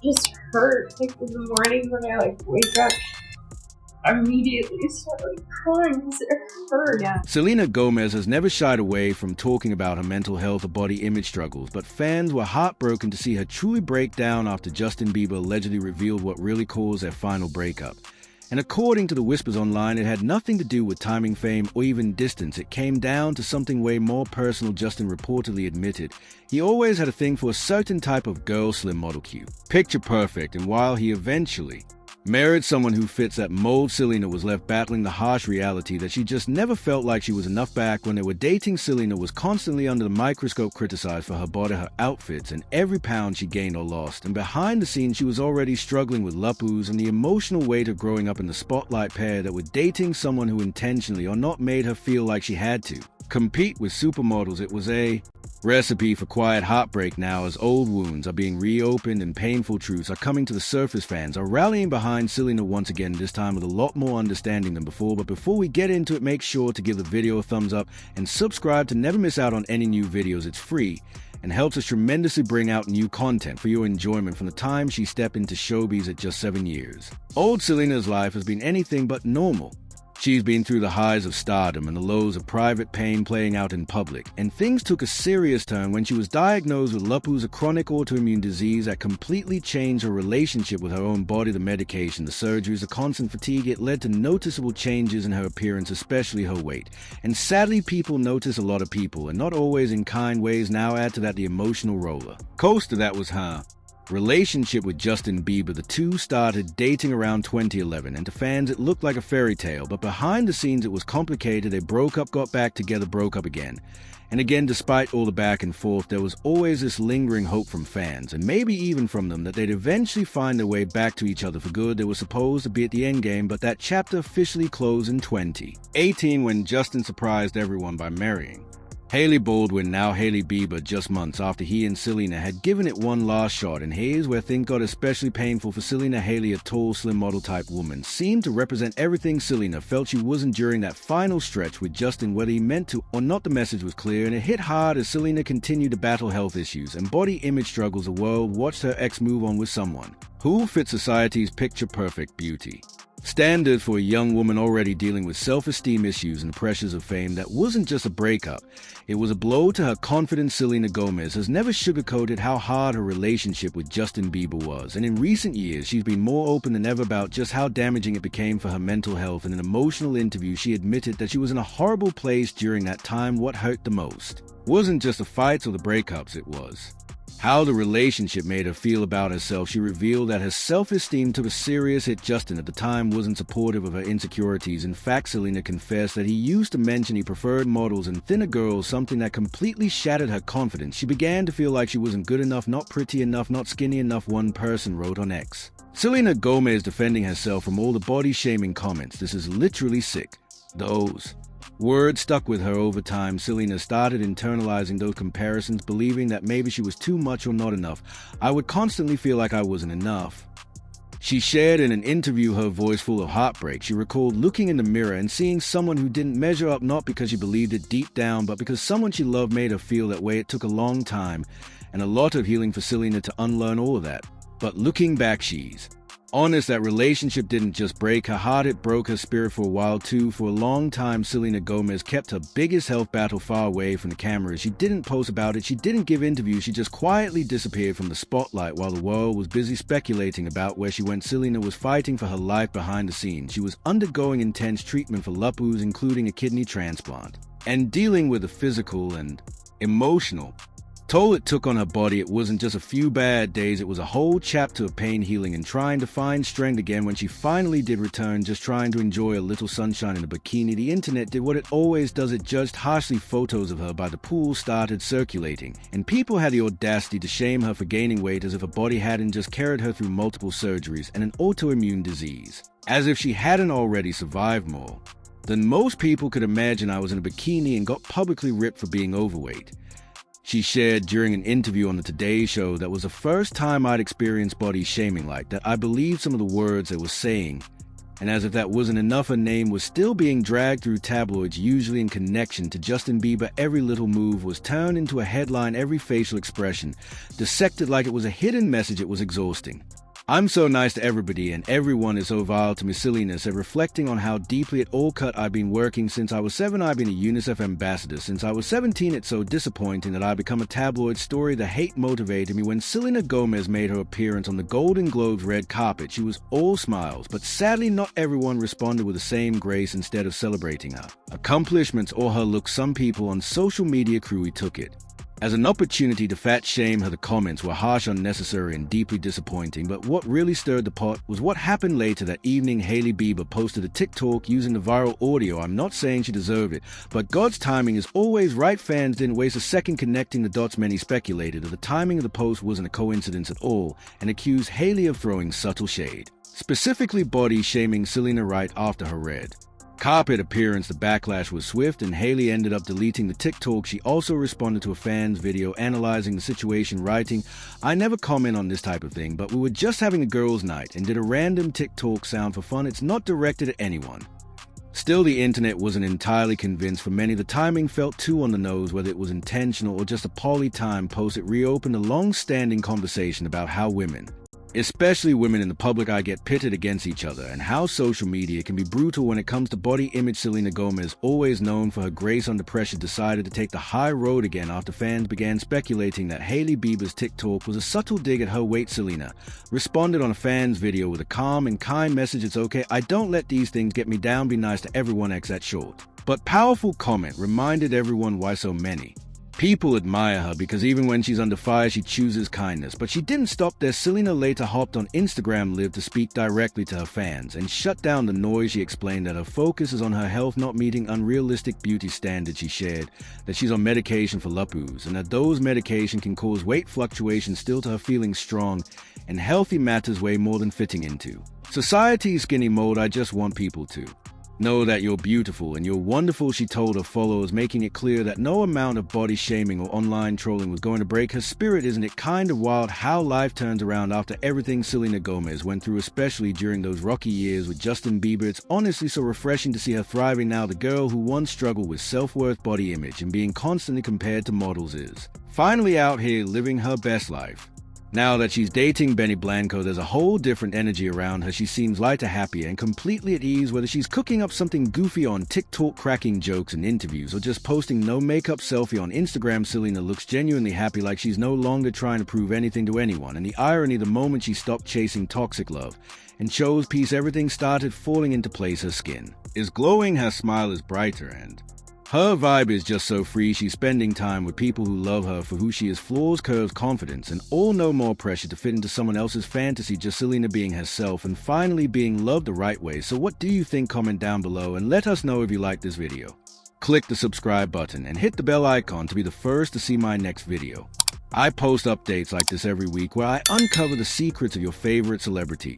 just hurt. Like in the morning when I wake up, I immediately start crying because it hurt. Yeah. Selena Gomez has never shied away from talking about her mental health or body image struggles, but fans were heartbroken to see her truly break down after Justin Bieber allegedly revealed what really caused their final breakup. And according to the whispers online, it had nothing to do with timing, fame, or even distance. It came down to something way more personal. Justin reportedly admitted he always had a thing for a certain type of girl, slim model cute, picture perfect, and while he eventually married someone who fits that mold, Selena was left battling the harsh reality that she just never felt like she was enough. Back when they were dating, Selena was constantly under the microscope, criticized for her body, her outfits, and every pound she gained or lost. And behind the scenes, she was already struggling with lupus and the emotional weight of growing up in the spotlight pair that were dating someone who intentionally or not made her feel like she had to compete with supermodels. It was a recipe for quiet heartbreak now, as old wounds are being reopened and painful truths are coming to the surface. Fans are rallying behind Selena once again, this time with a lot more understanding than before. But before we get into it, make sure to give the video a thumbs up and subscribe to never miss out on any new videos. It's free and helps us tremendously bring out new content for your enjoyment from the time she stepped into showbiz at just 7 years. Old Selena's life has been anything but normal. She's been through the highs of stardom and the lows of private pain playing out in public, and things took a serious turn when she was diagnosed with lupus, a chronic autoimmune disease that completely changed her relationship with her own body. The medication, the surgeries, the constant fatigue, it led to noticeable changes in her appearance, especially her weight. And sadly, people notice a lot of people, and not always in kind ways. Now add to that the emotional roller coaster that was her relationship with Justin Bieber. The two started dating around 2011, and to fans it looked like a fairy tale, but behind the scenes it was complicated. They broke up, got back together, broke up again. And again, despite all the back and forth, there was always this lingering hope from fans, and maybe even from them, that they'd eventually find their way back to each other for good. They were supposed to be at the end game, but that chapter officially closed in 2018 when Justin surprised everyone by marrying Hailey Baldwin, now Hailey Bieber, just months after he and Selena had given it one last shot. And here's where things got especially painful for Selena. Hailey, a tall, slim model-type woman, seemed to represent everything Selena felt she wasn't during that final stretch with Justin. Whether he meant to or not, the message was clear, and it hit hard as Selena continued to battle health issues and body image struggles. The world watched her ex move on with someone who fit society's picture-perfect beauty standard for a young woman already dealing with self-esteem issues and the pressures of fame. That wasn't just a breakup, it was a blow to her confidence. Selena Gomez has never sugarcoated how hard her relationship with Justin Bieber was, and in recent years she's been more open than ever about just how damaging it became for her mental health. In an emotional interview, she admitted that she was in a horrible place during that time. What hurt the most wasn't just the fights or the breakups, it was how the relationship made her feel about herself. She revealed that her self-esteem took a serious hit. Justin at the time wasn't supportive of her insecurities. In fact, Selena confessed that he used to mention he preferred models and thinner girls, something that completely shattered her confidence. She began to feel like she wasn't good enough, not pretty enough, not skinny enough, one person wrote on X. Selena Gomez defending herself from all the body-shaming comments. "This is literally sick." Those words stuck with her over time. Selena started internalizing those comparisons, believing that maybe she was too much or not enough. "I would constantly feel like I wasn't enough," she shared in an interview, her voice full of heartbreak. She recalled looking in the mirror and seeing someone who didn't measure up, not because she believed it deep down, but because someone she loved made her feel that way. It took a long time and a lot of healing for Selena to unlearn all of that. But looking back, she's honest, that relationship didn't just break her heart, it broke her spirit for a while too. For a long time, Selena Gomez kept her biggest health battle far away from the cameras. She didn't post about it, she didn't give interviews, she just quietly disappeared from the spotlight while the world was busy speculating about where she went. Selena was fighting for her life behind the scenes. She was undergoing intense treatment for lupus, including a kidney transplant, and dealing with the physical and emotional toll it took on her body. It wasn't just a few bad days, it was a whole chapter of pain, healing, and trying to find strength again. When she finally did return, just trying to enjoy a little sunshine in a bikini, the internet did what it always does. It judged harshly. Photos of her by the pool started circulating, and people had the audacity to shame her for gaining weight, as if her body hadn't just carried her through multiple surgeries and an autoimmune disease, as if she hadn't already survived more than most people could imagine. "I was in a bikini and got publicly ripped for being overweight," she shared during an interview on the Today Show. "That was the first time I'd experienced body shaming like that. I believed some of the words they were saying And as if that wasn't enough, her name was still being dragged through tabloids, usually in connection to Justin Bieber. Every little move was turned into a headline, every facial expression dissected like it was a hidden message. It was exhausting. I'm so nice to everybody, and everyone is so vile to me. Selena said, reflecting on how deeply it all cut. I've been working since I was 7. I've been a UNICEF ambassador since I was 17. It's so disappointing that I become a tabloid story. The hate motivated me. When Selena Gomez made her appearance on the Golden Globes red carpet, she was all smiles, but sadly not everyone responded with the same grace. Instead of celebrating her accomplishments or her look, some people on social media cruelly took it as an opportunity to fat shame her. The comments were harsh, unnecessary, and deeply disappointing. But what really stirred the pot was what happened later that evening. Hailey Bieber posted a TikTok using the viral audio. I'm not saying she deserved it, but God's timing is always right. Fans didn't waste a second connecting the dots. Many speculated that the timing of the post wasn't a coincidence at all and accused Hailey of throwing subtle shade, specifically body shaming Selena right after her red carpet appearance. The backlash was swift, and Hailey ended up deleting the TikTok. She also responded to a fan's video analyzing the situation, writing, "I never comment on this type of thing, but we were just having a girls' night and did a random TikTok sound for fun. It's not directed at anyone." Still, the internet wasn't entirely convinced. For many, the timing felt too on the nose. Whether it was intentional or just a poorly timed post, it reopened a long-standing conversation about how women, especially women in the public eye, get pitted against each other, and how social media can be brutal when it comes to body image. Selena Gomez, always known for her grace under pressure, decided to take the high road again after fans began speculating that Hailey Bieber's TikTok was a subtle dig at her weight. Selena responded on a fan's video with a calm and kind message. "It's okay. I don't let these things get me down. Be nice to everyone." That short but powerful comment reminded everyone why so many people admire her, because even when she's under fire, she chooses kindness. But she didn't stop there. Selena later hopped on Instagram Live to speak directly to her fans and shut down the noise. She explained that her focus is on her health, not meeting unrealistic beauty standards. She shared that she's on medication for lupus and that those medications can cause weight fluctuations. Still, to her, feeling strong and healthy matters way more than fitting into society's skinny mold. "I just want people to know that you're beautiful and you're wonderful," she told her followers, making it clear that no amount of body shaming or online trolling was going to break her spirit. Isn't it kind of wild how life turns around after everything Selena Gomez went through, especially during those rocky years with Justin Bieber? It's honestly so refreshing to see her thriving now. The girl who once struggled with self-worth, body image, and being constantly compared to models is finally out here living her best life. Now that she's dating Benny Blanco, there's a whole different energy around her. She seems lighter, happier, and completely at ease, whether she's cooking up something goofy on TikTok, cracking jokes in interviews, or just posting no makeup selfie on Instagram. Selena looks genuinely happy, like she's no longer trying to prove anything to anyone. And the irony, the moment she stopped chasing toxic love and chose peace, everything started falling into place. Her skin is glowing, her smile is brighter, and her vibe is just so free. She's spending time with people who love her for who she is, flaws, curves, confidence, and all. No more pressure to fit into someone else's fantasy, just Selena being herself and finally being loved the right way. So what do you think? Comment down below and let us know if you like this video. Click the subscribe button and hit the bell icon to be the first to see my next video. I post updates like this every week where I uncover the secrets of your favorite celebrity.